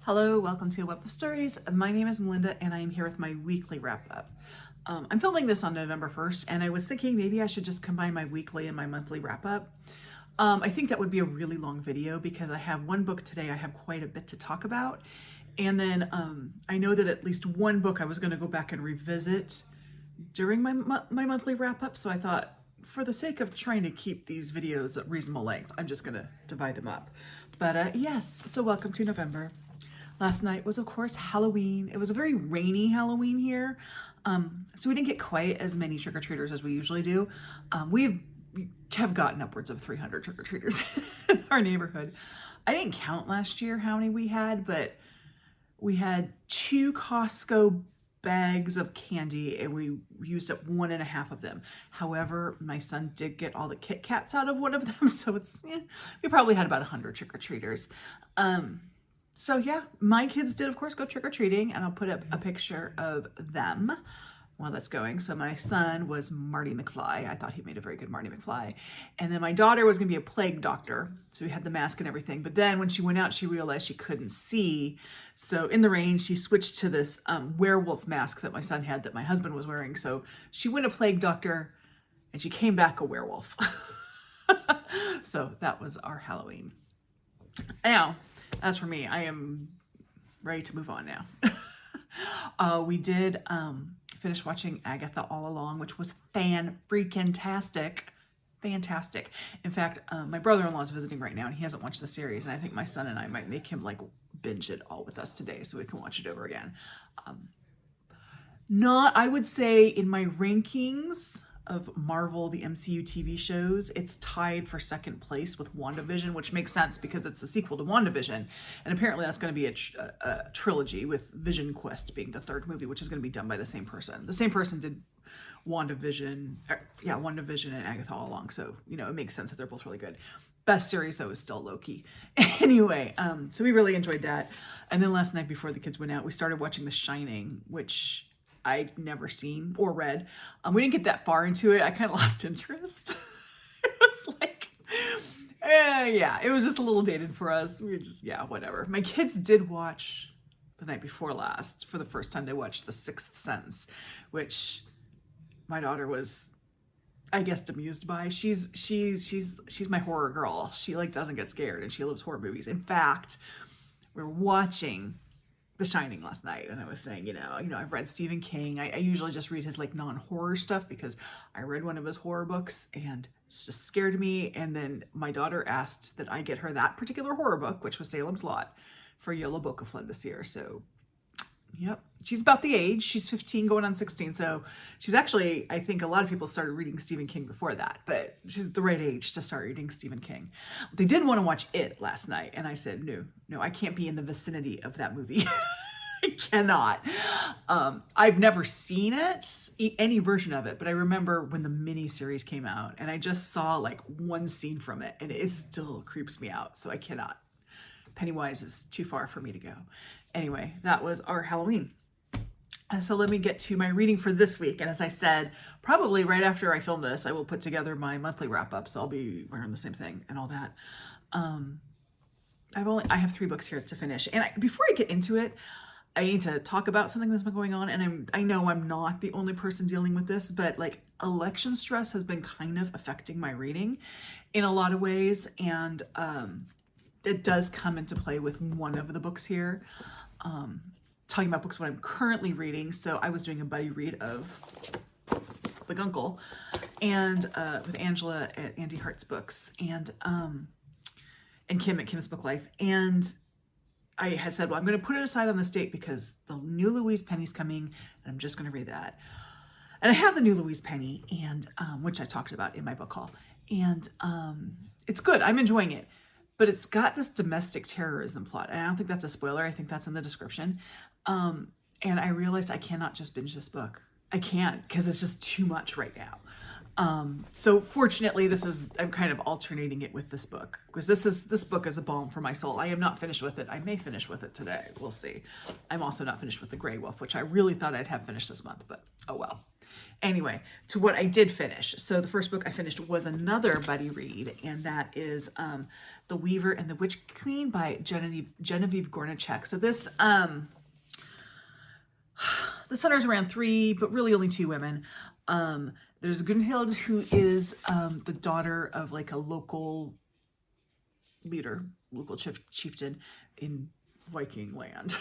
Hello, welcome to Web of Stories. My name is Melinda and I am here with my weekly wrap up. I'm filming this on November 1st and I was thinking maybe I should just combine my weekly and my monthly wrap up. I think that would be a really long video because I have one book today I have quite a bit to talk about. And then I know that at least one book I was going to go back and revisit during my monthly wrap up. So I thought, for the sake of trying to keep these videos at reasonable length, I'm just going to divide them up. But yes, so welcome to November. Last night was, of course, Halloween. It was a very rainy Halloween here, so we didn't get quite as many trick-or-treaters as we usually do. We have gotten upwards of 300 trick-or-treaters in our neighborhood. I didn't count last year how many we had, but we had 2 Costco bags of candy and we used up 1.5 of them. However, my son did get all the Kit Kats out of one of them, so we probably had about 100 trick-or-treaters. So yeah, my kids did, of course, go trick-or-treating, and I'll put up a picture of them while that's going. So my son was Marty McFly. I thought he made a very good Marty McFly. And then my daughter was going to be a plague doctor. So we had the mask and everything. But then when she went out, she realized she couldn't see. So in the rain, she switched to this werewolf mask that my son had that my husband was wearing. So she went a plague doctor and she came back a werewolf. So that was our Halloween. Now, as for me, I am ready to move on now. We did finish watching Agatha All Along, which was fan-freaking-tastic. Fantastic. In fact, my brother-in-law is visiting right now, and he hasn't watched the series, and I think my son and I might make him like binge it all with us today so we can watch it over again. I would say in my rankings of Marvel, the MCU TV shows, it's tied for second place with WandaVision, which makes sense because it's the sequel to WandaVision. And apparently that's going to be a trilogy, with Vision Quest being the third movie, which is going to be done by the same person. The same person did WandaVision and Agatha All Along. So, it makes sense that they're both really good. Best series, though, is still Loki. Anyway, so we really enjoyed that. And then last night before the kids went out, we started watching The Shining, which I'd never seen or read. We didn't get that far into it. I kind of lost interest. It was like, it was just a little dated for us. We just, whatever. My kids did watch the night before last. For the first time, they watched The Sixth Sense, which my daughter was, I guess, amused by. She's my horror girl. She doesn't get scared, and she loves horror movies. In fact, we were watching The Shining last night, and I was saying, I've read Stephen King. I usually just read his non-horror stuff because I read one of his horror books and it just scared me. And then my daughter asked that I get her that particular horror book, which was Salem's Lot, for Yellow Book of Flood this year. So, yep, she's about the age. She's 15 going on 16. So she's actually, I think a lot of people started reading Stephen King before that, but she's the right age to start reading Stephen King. They did want to watch It last night, and I said, no, I can't be in the vicinity of that movie. I cannot. I've never seen it, any version of it, but I remember when the mini-series came out, and I just saw one scene from it, and it still creeps me out, so I cannot. Pennywise is too far for me to go. Anyway, that was our Halloween. And so let me get to my reading for this week. And as I said, probably right after I film this, I will put together my monthly wrap-up, so I'll be wearing the same thing and all that. I have 3 books here to finish. And before I get into it, I need to talk about something that's been going on. And I know I'm not the only person dealing with this, but election stress has been kind of affecting my reading in a lot of ways. And it does come into play with one of the books here. Talking about books what I'm currently reading. So I was doing a buddy read of the Guncle and with Angela at Andy Hart's Books and Kim at Kim's Book Life. And I had said, well, I'm going to put it aside on this date because the new Louise Penny's coming, and I'm just going to read that. And I have the new Louise Penny, and which I talked about in my book haul, and it's good. I'm enjoying it, but it's got this domestic terrorism plot. And I don't think that's a spoiler. I think that's in the description. And I realized I cannot just binge this book. I can't, because it's just too much right now. So fortunately, I'm kind of alternating it with this book, because this book is a balm for my soul. I am not finished with it. I may finish with it today. We'll see. I'm also not finished with The Grey Wolf, which I really thought I'd have finished this month, but oh well. Anyway, to what I did finish. So the first book I finished was another buddy read, and that is The Weaver and the Witch Queen by Genevieve Gornichec. So this the centers around 3, but really only 2 women. There's Gunhild, who is the daughter of like a local leader, local chieftain in Viking land.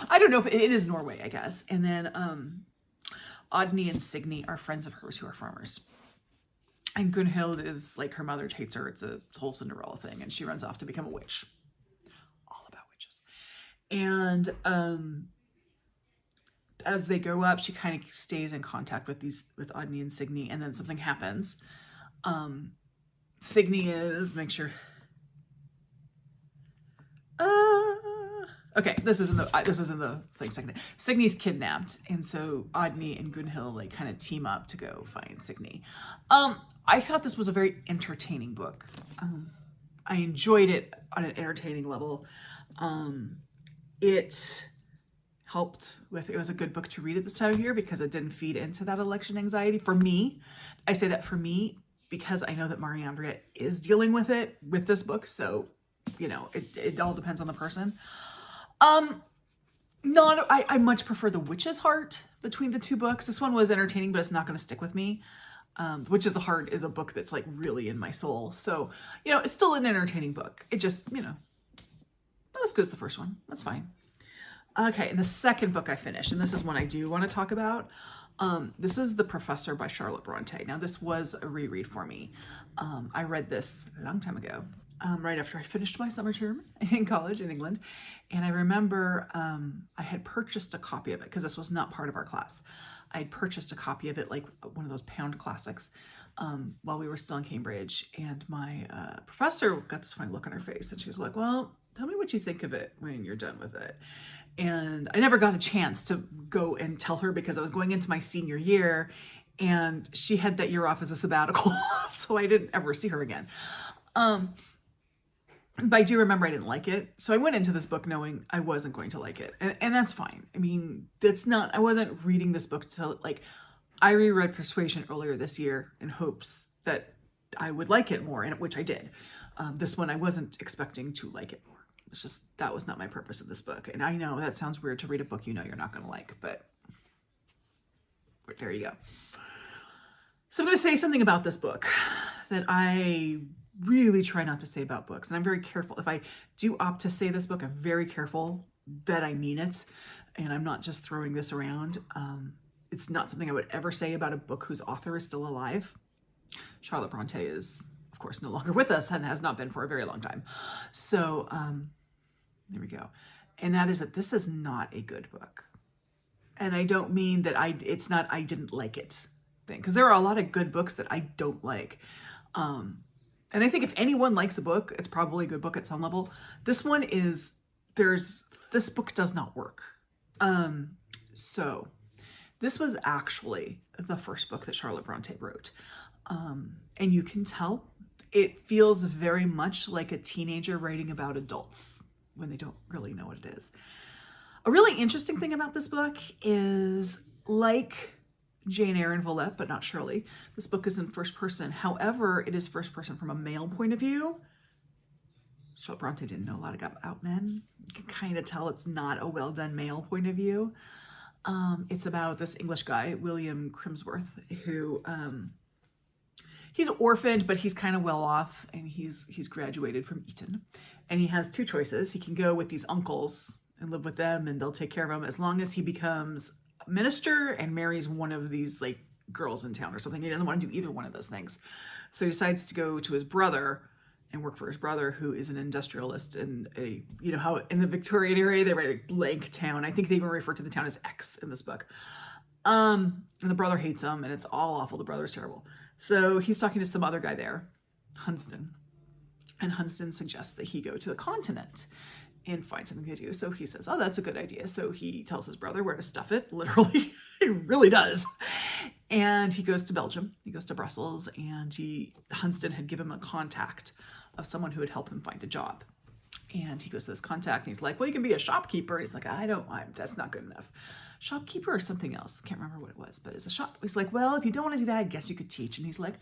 I don't know if it is Norway, I guess. And then Odny and Signy are friends of hers who are farmers. And Gunhild is like, her mother hates her. It's a whole Cinderella thing. And she runs off to become a witch. All about witches. And as they grow up, she kind of stays in contact with Odny and Signy. And then something happens. Signy is, make sure. Okay, this is in the thing. Second, Signy's kidnapped, and so Odny and Gunhild like kind of team up to go find Signy. I thought this was a very entertaining book. I enjoyed it on an entertaining level. It helped with, it was a good book to read at this time of year because it didn't feed into that election anxiety for me. I say that for me because I know that Mariandria is dealing with it with this book, so you know it all depends on the person. I much prefer The Witch's Heart between the 2 books. This one was entertaining, but it's not going to stick with me. The Witch's Heart is a book that's like really in my soul. So, you know, it's still an entertaining book. It just, you know, not as good as the first one. That's fine. Okay. And the second book I finished, and this is one I do want to talk about. This is The Professor by Charlotte Brontë. Now, this was a reread for me. I read this a long time ago. Right after I finished my summer term in college in England. And I remember I had purchased a copy of it because this was not part of our class. I had purchased a copy of it, like one of those pound classics, while we were still in Cambridge. And my professor got this funny look on her face and she was like, well, tell me what you think of it when you're done with it. And I never got a chance to go and tell her because I was going into my senior year and she had that year off as a sabbatical. So I didn't ever see her again. But I do remember I didn't like it. So I went into this book knowing I wasn't going to like it. And that's fine. I mean, I wasn't reading this book to like, I reread Persuasion earlier this year in hopes that I would like it more, and which I did. This one, I wasn't expecting to like it more. It's just, that was not my purpose of this book. And I know that sounds weird to read a book you know you're not going to like, but there you go. So I'm going to say something about this book that I really try not to say about books. And I'm very careful. If I do opt to say this book, I'm very careful that I mean it. And I'm not just throwing this around. It's not something I would ever say about a book whose author is still alive. Charlotte Brontë is, of course, no longer with us and has not been for a very long time. So there we go. And that is that this is not a good book. And I don't mean that I didn't like it thing, because there are a lot of good books that I don't like. And I think if anyone likes a book, it's probably a good book at some level. This one is, this book does not work. So this was actually the first book that Charlotte Brontë wrote. And you can tell it feels very much like a teenager writing about adults when they don't really know what it is. A really interesting thing about this book is, like Jane Eyre and Villette, but not Shirley, this book is in first person. However, it is first person from a male point of view. Charlotte Brontë didn't know a lot about men. You can kind of tell it's not a well done male point of view. It's about this English guy, William Crimsworth, who he's orphaned, but he's kind of well off, and he's graduated from Eton, and he has 2 choices. He can go with these uncles and live with them, and they'll take care of him as long as he becomes a minister and marries one of these like girls in town or something. He doesn't want to do either one of those things, so he decides to go to his brother and work for his brother, who is an industrialist in a, you know how in the Victorian era they write blank town. I think they even refer to the town as X in this book. And the brother hates him, and it's all awful. The brother's terrible. So he's talking to some other guy there, Hunsdon, and Hunsdon suggests that he go to the continent and find something to do. So he says, oh, that's a good idea. So he tells his brother where to stuff it, literally. He really does. And he goes to Belgium. He goes to Brussels, and Hunsdon had given him a contact of someone who would help him find a job. And he goes to this contact and he's like, well, you can be a shopkeeper. And he's like, that's not good enough. Shopkeeper or something else. Can't remember what it was, but it's a shop. He's like, well, if you don't want to do that, I guess you could teach. And he's like,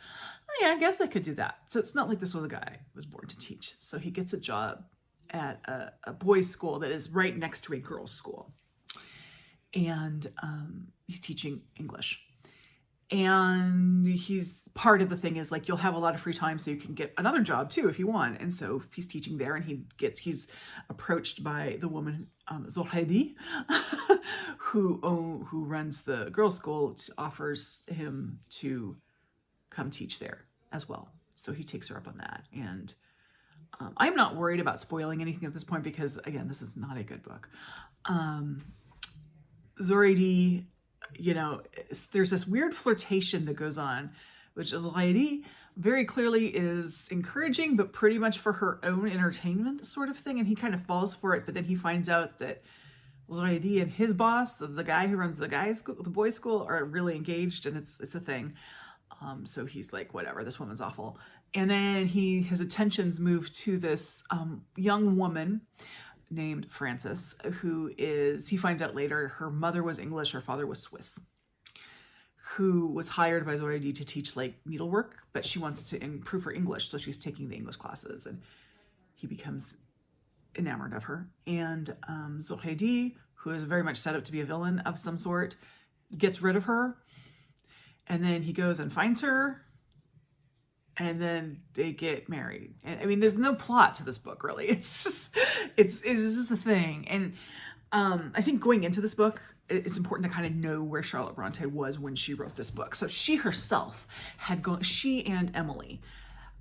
oh yeah, I guess I could do that. So it's not like this was a guy who was born to teach. So he gets a job at a boys' school that is right next to a girls' school. And he's teaching English. And he's part of the thing is like, you'll have a lot of free time so you can get another job too if you want. And so he's teaching there, and he's approached by the woman Joukhadar who runs the girls' school, offers him to come teach there as well. So he takes her up on that. And I'm not worried about spoiling anything at this point because, again, this is not a good book. Joukhadar, you know, there's this weird flirtation that goes on, which is Joukhadar very clearly is encouraging, but pretty much for her own entertainment sort of thing. And he kind of falls for it, but then he finds out that Joukhadar and his boss, the guy who runs the boys' school, are really engaged, and it's a thing. So he's like, whatever, this woman's awful. And then his attentions move to this young woman named Frances, he finds out later, her mother was English, her father was Swiss, who was hired by Joukhadar to teach like needlework, but she wants to improve her English, so she's taking the English classes, and he becomes enamored of her. And Joukhadar, who is very much set up to be a villain of some sort, gets rid of her, and then he goes and finds her, and then they get married. And I mean, there's no plot to this book, really. It's just a thing. And I think going into this book, it's important to kind of know where Charlotte Brontë was when she wrote this book. So she herself she and Emily,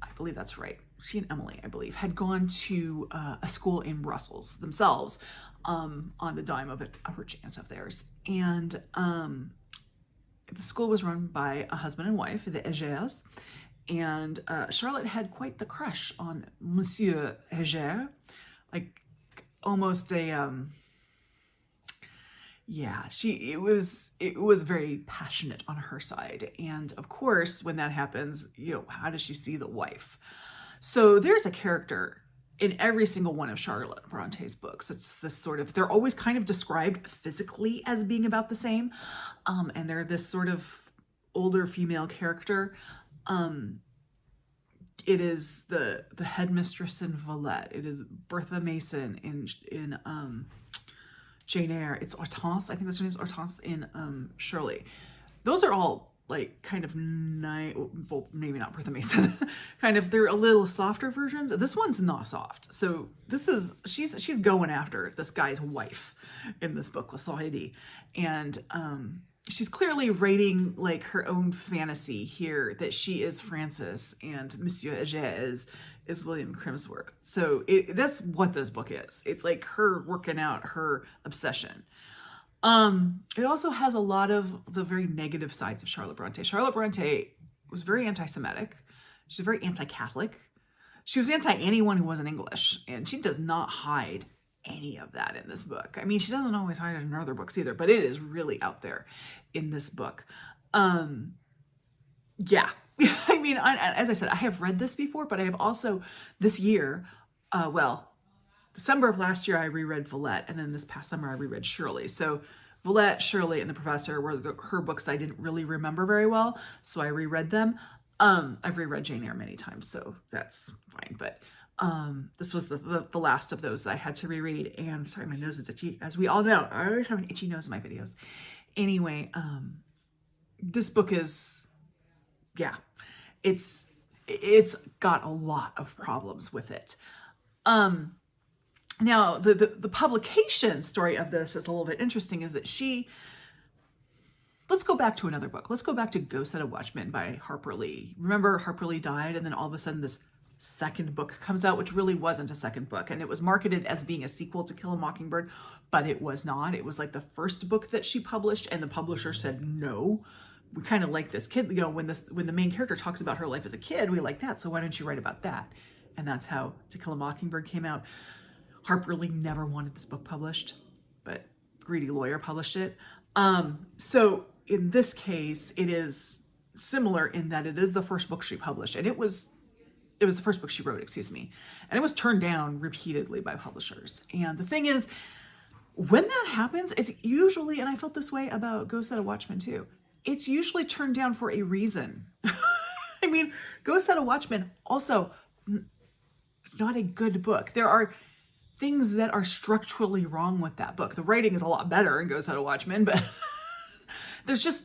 I believe that's right. She and Emily, I believe, had gone to a school in Brussels themselves on the dime of a rich aunt of theirs. And the school was run by a husband and wife, the Hegers. And Charlotte had quite the crush on Monsieur Heger, like almost a, it was very passionate on her side. And of course, when that happens, you know, how does she see the wife? So there's a character in every single one of Charlotte Bronte's books. It's this sort of, they're always kind of described physically as being about the same. And they're this sort of older female character. It is the headmistress in Villette. It is Bertha Mason in Jane Eyre. It's Hortense. I think that's her name's Hortense in Shirley. Those are all like kind of well, maybe not Bertha Mason. Kind of, they're a little softer versions. This one's not soft. So she's going after this guy's wife in this book with Joukhadar, and she's clearly writing like her own fantasy here that she is Frances and Monsieur Heger is William Crimsworth. So that's what this book is. It's like her working out her obsession. It also has a lot of the very negative sides of Charlotte Brontë. Charlotte Brontë was very anti-Semitic. She's very anti-Catholic. She was anti anyone who wasn't English, and she does not hide any of that in this book. I mean, she doesn't always hide it in other books either, but it is really out there in this book. Yeah. I mean, as I said, I have read this before, but I have also this year, December of last year, I reread Villette, and then this past summer I reread Shirley. So Villette, Shirley, and The Professor were her books I didn't really remember very well, so I reread them. I've reread Jane Eyre many times, so that's fine, but this was the last of those that I had to reread. And sorry, my nose is itchy, as we all know. I always have an itchy nose in my videos. Anyway, this book is, it's got a lot of problems with it. Now, the publication story of this is a little bit interesting, is that let's go back to another book. Let's go back to Go Set a Watchman by Harper Lee. Remember, Harper Lee died, and then all of a sudden this second book comes out, which really wasn't a second book, and it was marketed as being a sequel to Kill a Mockingbird, but it was not. It was like the first book that she published, and the publisher said, no, we kind of like this kid, you know, when the main character talks about her life as a kid, we like that, so why don't you write about that? And that's how To Kill a Mockingbird came out. Harper Lee never wanted this book published, but greedy lawyer published it. So in this case, it is similar in that it is the first book she published, and it was It was the first book she wrote, excuse me. And it was turned down repeatedly by publishers. And the thing is, when that happens, it's usually, and I felt this way about Go Set a Watchman too, it's usually turned down for a reason. I mean, Go Set a Watchman, also not a good book. There are things that are structurally wrong with that book. The writing is a lot better in Go Set a Watchman, but there's just,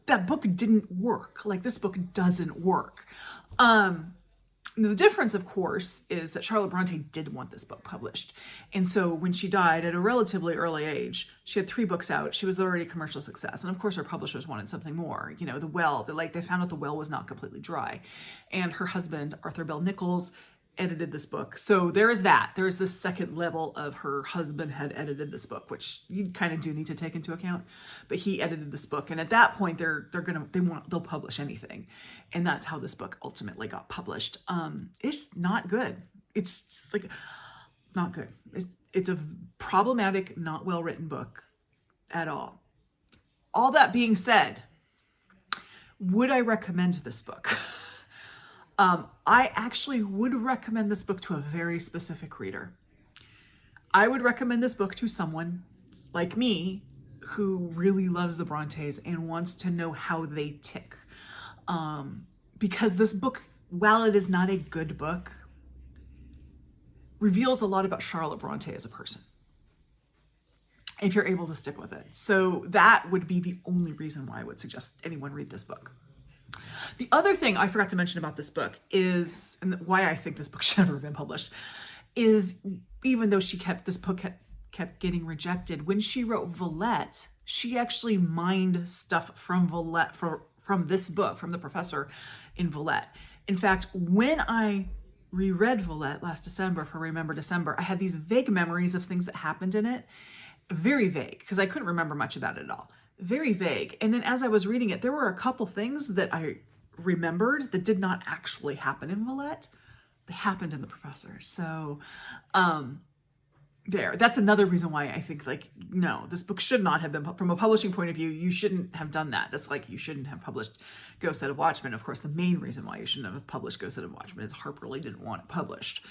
that book didn't work. Like, this book doesn't work. The difference, of course, is that Charlotte Brontë did want this book published. And so when she died at a relatively early age, she had 3 books out. She was already a commercial success. And of course, her publishers wanted something more. You know, The Well, they found out The Well was not completely dry. And her husband, Arthur Bell Nichols, edited this book. So there is that. There's this second level of her husband had edited this book, which you kind of do need to take into account. But he edited this book, and at that point, they'll publish anything, and that's how this book ultimately got published. It's not good. It's just like not good. It's a problematic, not well written book at all. All that being said, would I recommend this book? I actually would recommend this book to a very specific reader. I would recommend this book to someone like me who really loves the Brontes and wants to know how they tick. Because this book, while it is not a good book, reveals a lot about Charlotte Brontë as a person, if you're able to stick with it. So that would be the only reason why I would suggest anyone read this book. The other thing I forgot to mention about this book is, and why I think this book should never have been published, is even though this book kept getting rejected, when she wrote Villette, she actually mined stuff from Villette, from this book, from the professor in Villette. In fact, when I reread Villette last December for Remember December, I had these vague memories of things that happened in it. Very vague, because I couldn't remember much about it at all. Very vague. And then as I was reading it, there were a couple things that I remembered that did not actually happen in Villette. They happened in the professor. So that's another reason why I think, like, no, this book should not have been, from a publishing point of view, you shouldn't have done that. That's like, you shouldn't have published Go Set a Watchman. Of course, the main reason why you shouldn't have published Go Set a Watchman is Harper Lee didn't want it published.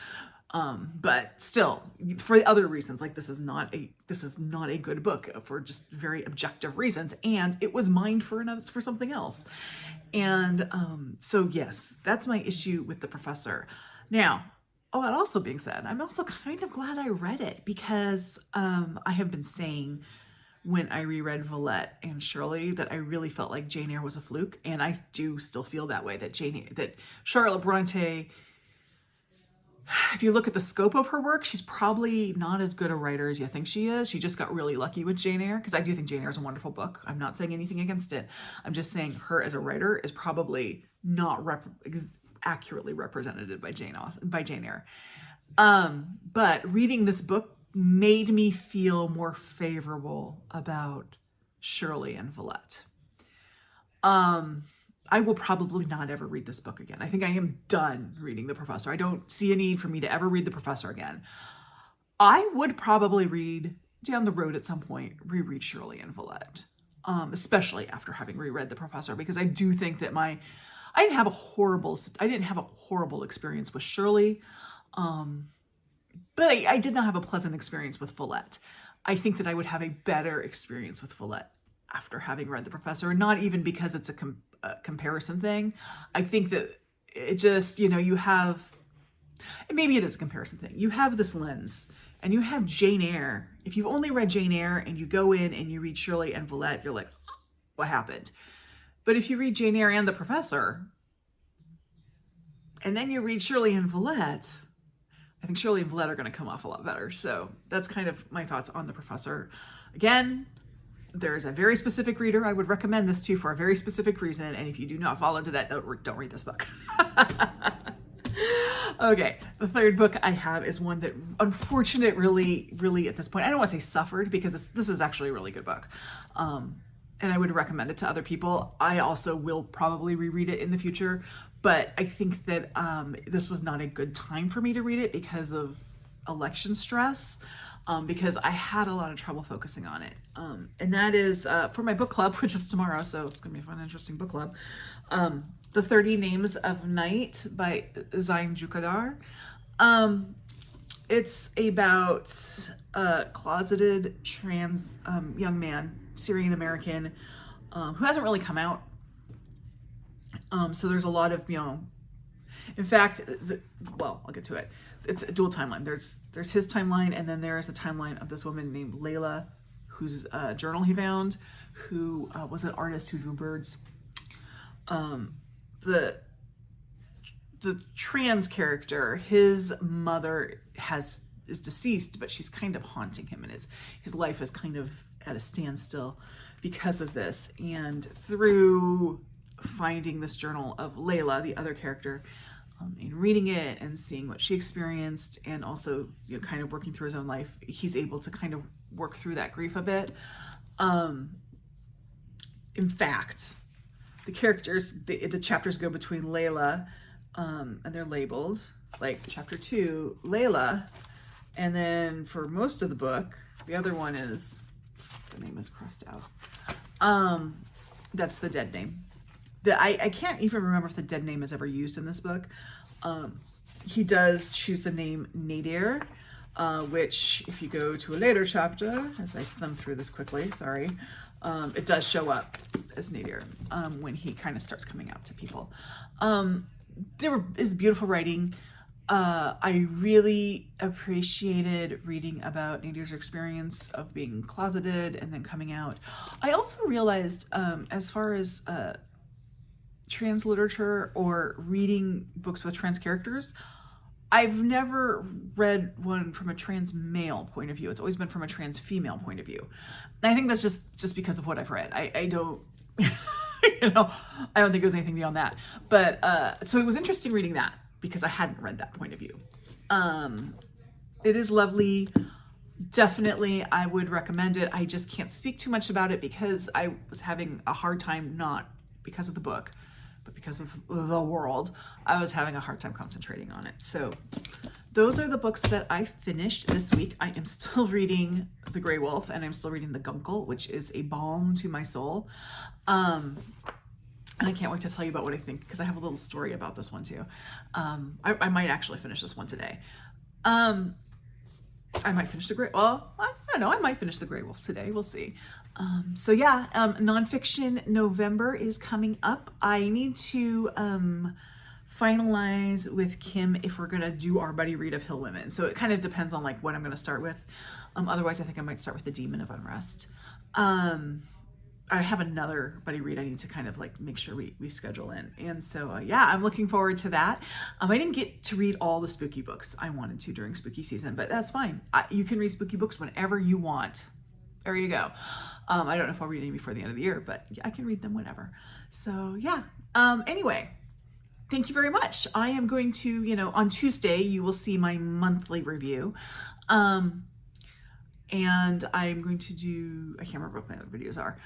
But still, for other reasons, like, this is not a good book for just very objective reasons, and it was mined for something else. And so yes, that's my issue with the professor. Now, that also being said, I'm also kind of glad I read it, because I have been saying when I reread Villette and Shirley that I really felt like Jane Eyre was a fluke, and I do still feel that way, that Charlotte Brontë, if you look at the scope of her work, she's probably not as good a writer as you think she is. She just got really lucky with Jane Eyre, because I do think Jane Eyre is a wonderful book. I'm not saying anything against it. I'm just saying her as a writer is probably not accurately represented by Jane Eyre. But reading this book made me feel more favorable about Shirley and Villette. I will probably not ever read this book again. I think I am done reading The Professor. I don't see a need for me to ever read The Professor again. I would probably read down the road at some point, reread Shirley and Villette, especially after having reread The Professor, because I do think that I didn't have a horrible experience with Shirley, but I did not have a pleasant experience with Villette. I think that I would have a better experience with Villette after having read The Professor, and not even because it's a comparison thing. I think that it just, you have, and maybe it is a comparison thing. You have this lens, and you have Jane Eyre. If you've only read Jane Eyre and you go in and you read Shirley and Villette, you're like, what happened? But if you read Jane Eyre and The Professor, and then you read Shirley and Villette, I think Shirley and Villette are going to come off a lot better. So that's kind of my thoughts on The Professor. Again, there's a very specific reader I would recommend this to for a very specific reason, and if you do not fall into that, don't read this book. Okay, the third book I have is one that, unfortunately, really at this point, I don't want to say suffered, because this is actually a really good book, and I would recommend it to other people. I also will probably reread it in the future, but I think that this was not a good time for me to read it because of election stress. Because I had a lot of trouble focusing on it. And that is for my book club, which is tomorrow, so it's going to be a fun, interesting book club. The 30 Names of Gnight by Zeyn Joukhadar. It's about a closeted trans young man, Syrian American, who hasn't really come out. So there's a lot of, you know, in fact, well, I'll get to it. It's a dual timeline. There's his timeline, and then there's a timeline of this woman named Layla, whose journal he found, who was an artist who drew birds. The trans character, his mother is deceased, but she's kind of haunting him, and his life is kind of at a standstill because of this. And through finding this journal of Layla, the other character, and reading it and seeing what she experienced, and also, you know, kind of working through his own life, he's able to kind of work through that grief a bit. In fact, the characters, the chapters go between Layla, and they're labeled like chapter 2, Layla, and then for most of the book, the other one is, the name is crossed out. That's the dead name. I can't even remember if the dead name is ever used in this book. He does choose the name Nadir, which if you go to a later chapter, as I thumb through this quickly, sorry, it does show up as Nadir when he kind of starts coming out to people. There is beautiful writing. I really appreciated reading about Nadir's experience of being closeted and then coming out. I also realized, as far as trans literature or reading books with trans characters, I've never read one from a trans male point of view. It's always been from a trans female point of view. And I think that's just because of what I've read. I don't, you know, I don't think it was anything beyond that. But so it was interesting reading that because I hadn't read that point of view. It is lovely. Definitely, I would recommend it. I just can't speak too much about it because I was having a hard time, not because of the book, but because of the world, I was having a hard time concentrating on it. So those are the books that I finished this week. I am still reading The Grey Wolf, and I'm still reading The Guncle, which is a balm to my soul. And I can't wait to tell you about what I think, because I have a little story about this one too. I might actually finish this one today. I might finish well, I don't know, I might finish The Grey Wolf today, we'll see. So yeah, nonfiction November is coming up. I need to finalize with Kim if we're gonna do our buddy read of Hill Women. So it kind of depends on like what I'm gonna start with. Otherwise I think I might start with The Demon of Unrest. I have another buddy read I need to kind of like make sure we schedule in. And so yeah, I'm looking forward to that. I didn't get to read all the spooky books I wanted to during spooky season, but that's fine. You can read spooky books whenever you want. There you go. I don't know if I'll read any before the end of the year, but I can read them whenever. So yeah. Anyway, thank you very much. I am going to, you know, on Tuesday, you will see my monthly review. And I'm going to do, I can't remember what my other videos are.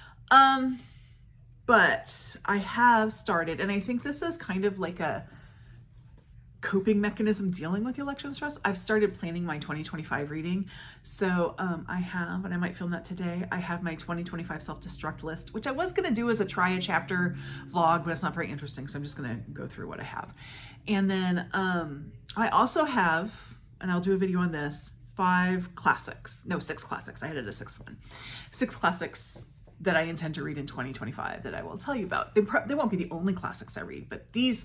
But I have started, and I think this is kind of like a coping mechanism dealing with the election stress. I've started planning my 2025 reading. So I have, and I might film that today, I have my 2025 self-destruct list, which I was going to do as a try a chapter vlog, but it's not very interesting. So I'm just going to go through what I have. And then I also have, and I'll do a video on this, 6 classics. I added a 6th one. 6 classics that I intend to read in 2025 that I will tell you about. They won't be the only classics I read, but these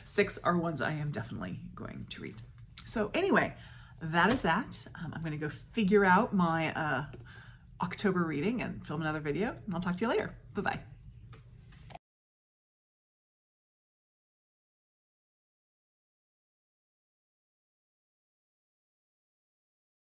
6 are ones I am definitely going to read. So anyway, that is that. I'm going to go figure out my October reading and film another video, and I'll talk to you later. Bye-bye.